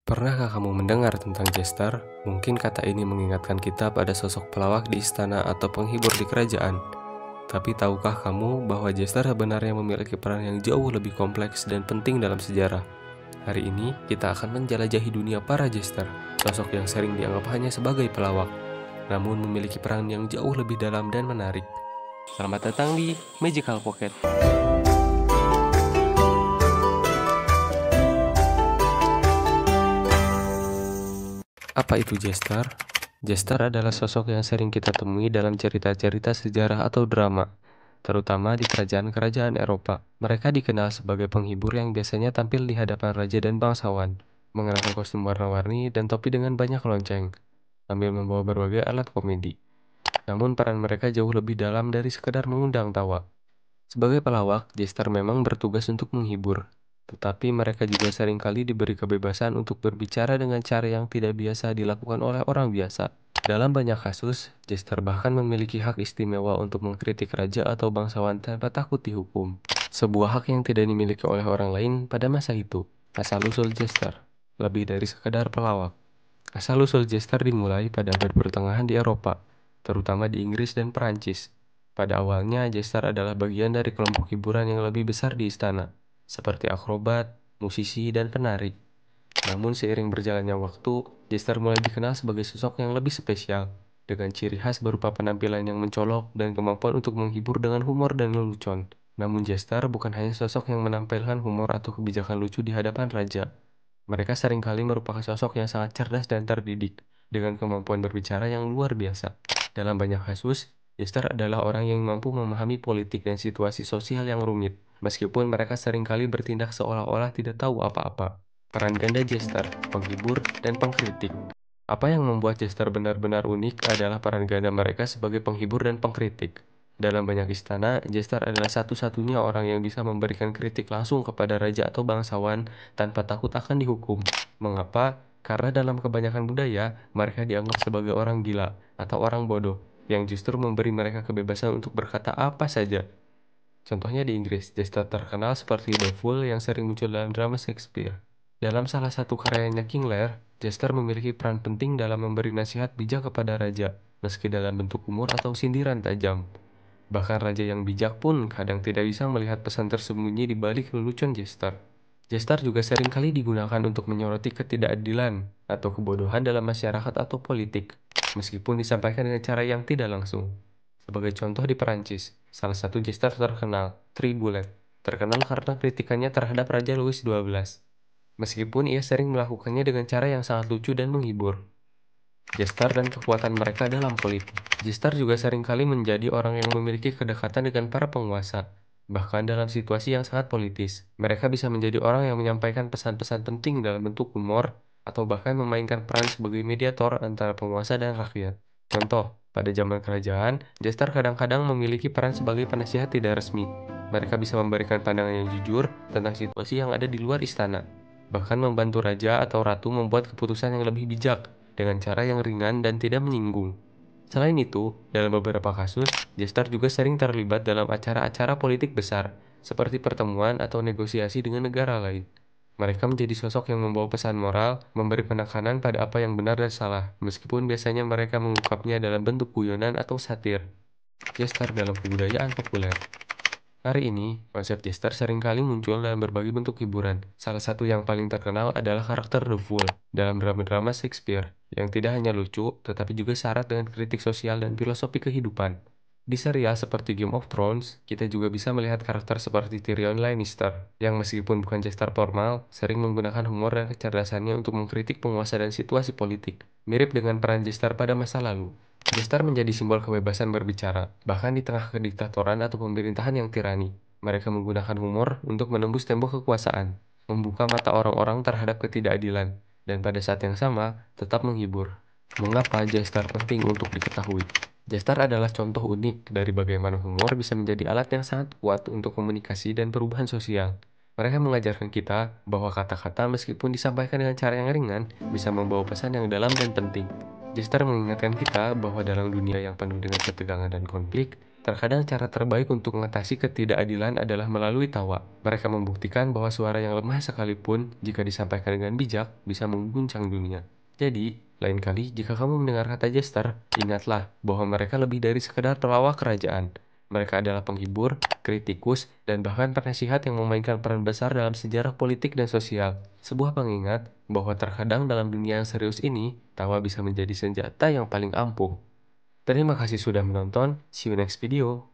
Pernahkah kamu mendengar tentang Jester? Mungkin kata ini mengingatkan kita pada sosok pelawak di istana atau penghibur di kerajaan. Tapi tahukah kamu bahwa Jester sebenarnya memiliki peran yang jauh lebih kompleks dan penting dalam sejarah? Hari ini kita akan menjelajahi dunia para Jester, sosok yang sering dianggap hanya sebagai pelawak, namun memiliki peran yang jauh lebih dalam dan menarik. Selamat datang di Magical Pocket. Apa itu Jester? Jester adalah sosok yang sering kita temui dalam cerita-cerita sejarah atau drama, terutama di kerajaan-kerajaan Eropa. Mereka dikenal sebagai penghibur yang biasanya tampil di hadapan raja dan bangsawan, mengenakan kostum warna-warni dan topi dengan banyak lonceng, sambil membawa berbagai alat komedi. Namun peran mereka jauh lebih dalam dari sekedar mengundang tawa. Sebagai pelawak, Jester memang bertugas untuk menghibur, tetapi mereka juga seringkali diberi kebebasan untuk berbicara dengan cara yang tidak biasa dilakukan oleh orang biasa. Dalam banyak kasus, Jester bahkan memiliki hak istimewa untuk mengkritik raja atau bangsawan tanpa takut dihukum. Sebuah hak yang tidak dimiliki oleh orang lain pada masa itu. Asal-usul Jester lebih dari sekedar pelawak. Asal-usul Jester dimulai pada abad pertengahan di Eropa, terutama di Inggris dan Perancis. Pada awalnya, Jester adalah bagian dari kelompok hiburan yang lebih besar di istana, seperti akrobat, musisi, dan penari. Namun seiring berjalannya waktu, Jester mulai dikenal sebagai sosok yang lebih spesial, dengan ciri khas berupa penampilan yang mencolok dan kemampuan untuk menghibur dengan humor dan lelucon. Namun Jester bukan hanya sosok yang menampilkan humor atau kebijakan lucu di hadapan raja. Mereka seringkali merupakan sosok yang sangat cerdas dan terdidik, dengan kemampuan berbicara yang luar biasa. Dalam banyak kasus, Jester adalah orang yang mampu memahami politik dan situasi sosial yang rumit, meskipun mereka seringkali bertindak seolah-olah tidak tahu apa-apa. Peran ganda Jester, penghibur, dan pengkritik. Apa yang membuat Jester benar-benar unik adalah peran ganda mereka sebagai penghibur dan pengkritik. Dalam banyak istana, Jester adalah satu-satunya orang yang bisa memberikan kritik langsung kepada raja atau bangsawan tanpa takut akan dihukum. Mengapa? Karena dalam kebanyakan budaya, mereka dianggap sebagai orang gila atau orang bodoh, yang justru memberi mereka kebebasan untuk berkata apa saja. Contohnya di Inggris, Jester terkenal seperti The Fool yang sering muncul dalam drama Shakespeare. Dalam salah satu karyanya King Lear, Jester memiliki peran penting dalam memberi nasihat bijak kepada raja, meski dalam bentuk humor atau sindiran tajam. Bahkan raja yang bijak pun kadang tidak bisa melihat pesan tersembunyi di balik lelucon Jester. Jester juga seringkali digunakan untuk menyoroti ketidakadilan atau kebodohan dalam masyarakat atau politik, meskipun disampaikan dengan cara yang tidak langsung. Sebagai contoh di Perancis, salah satu jester terkenal, Triboulet, terkenal karena kritikannya terhadap Raja Louis XII, meskipun ia sering melakukannya dengan cara yang sangat lucu dan menghibur. Jester dan kekuatan mereka dalam politik. Jester juga seringkali menjadi orang yang memiliki kedekatan dengan para penguasa, bahkan dalam situasi yang sangat politis. Mereka bisa menjadi orang yang menyampaikan pesan-pesan penting dalam bentuk humor, atau bahkan memainkan peran sebagai mediator antara penguasa dan rakyat. Contoh, pada zaman kerajaan, Jester kadang-kadang memiliki peran sebagai penasihat tidak resmi. Mereka bisa memberikan pandangan yang jujur tentang situasi yang ada di luar istana, bahkan membantu raja atau ratu membuat keputusan yang lebih bijak dengan cara yang ringan dan tidak menyinggung. Selain itu, dalam beberapa kasus, Jester juga sering terlibat dalam acara-acara politik besar, seperti pertemuan atau negosiasi dengan negara lain. Mereka menjadi sosok yang membawa pesan moral, memberi penekanan pada apa yang benar dan salah, meskipun biasanya mereka mengungkapnya dalam bentuk guyonan atau satir. Jester dalam kebudayaan populer. Hari ini, konsep Jester seringkali muncul dalam berbagai bentuk hiburan. Salah satu yang paling terkenal adalah karakter The Fool dalam drama-drama Shakespeare, yang tidak hanya lucu, tetapi juga syarat dengan kritik sosial dan filosofi kehidupan. Di serial seperti Game of Thrones, kita juga bisa melihat karakter seperti Tyrion Lannister, yang meskipun bukan Jester formal, sering menggunakan humor dan kecerdasannya untuk mengkritik penguasa dan situasi politik, mirip dengan peran Jester pada masa lalu. Jester menjadi simbol kebebasan berbicara, bahkan di tengah kediktatoran atau pemerintahan yang tirani. Mereka menggunakan humor untuk menembus tembok kekuasaan, membuka mata orang-orang terhadap ketidakadilan, dan pada saat yang sama, tetap menghibur. Mengapa Jester penting untuk diketahui? Jester adalah contoh unik dari bagaimana humor bisa menjadi alat yang sangat kuat untuk komunikasi dan perubahan sosial. Mereka mengajarkan kita bahwa kata-kata meskipun disampaikan dengan cara yang ringan, bisa membawa pesan yang dalam dan penting. Jester mengingatkan kita bahwa dalam dunia yang penuh dengan ketegangan dan konflik, Terkadang cara terbaik untuk mengatasi ketidakadilan adalah melalui tawa. Mereka membuktikan bahwa suara yang lemah sekalipun, jika disampaikan dengan bijak, bisa mengguncang dunia. Jadi, lain kali jika kamu mendengar kata jester, ingatlah bahwa mereka lebih dari sekedar pelawak kerajaan. Mereka adalah penghibur, kritikus, dan bahkan penasihat yang memainkan peran besar dalam sejarah politik dan sosial. Sebuah pengingat bahwa terkadang dalam dunia yang serius ini, tawa bisa menjadi senjata yang paling ampuh. Terima kasih sudah menonton, see you next video.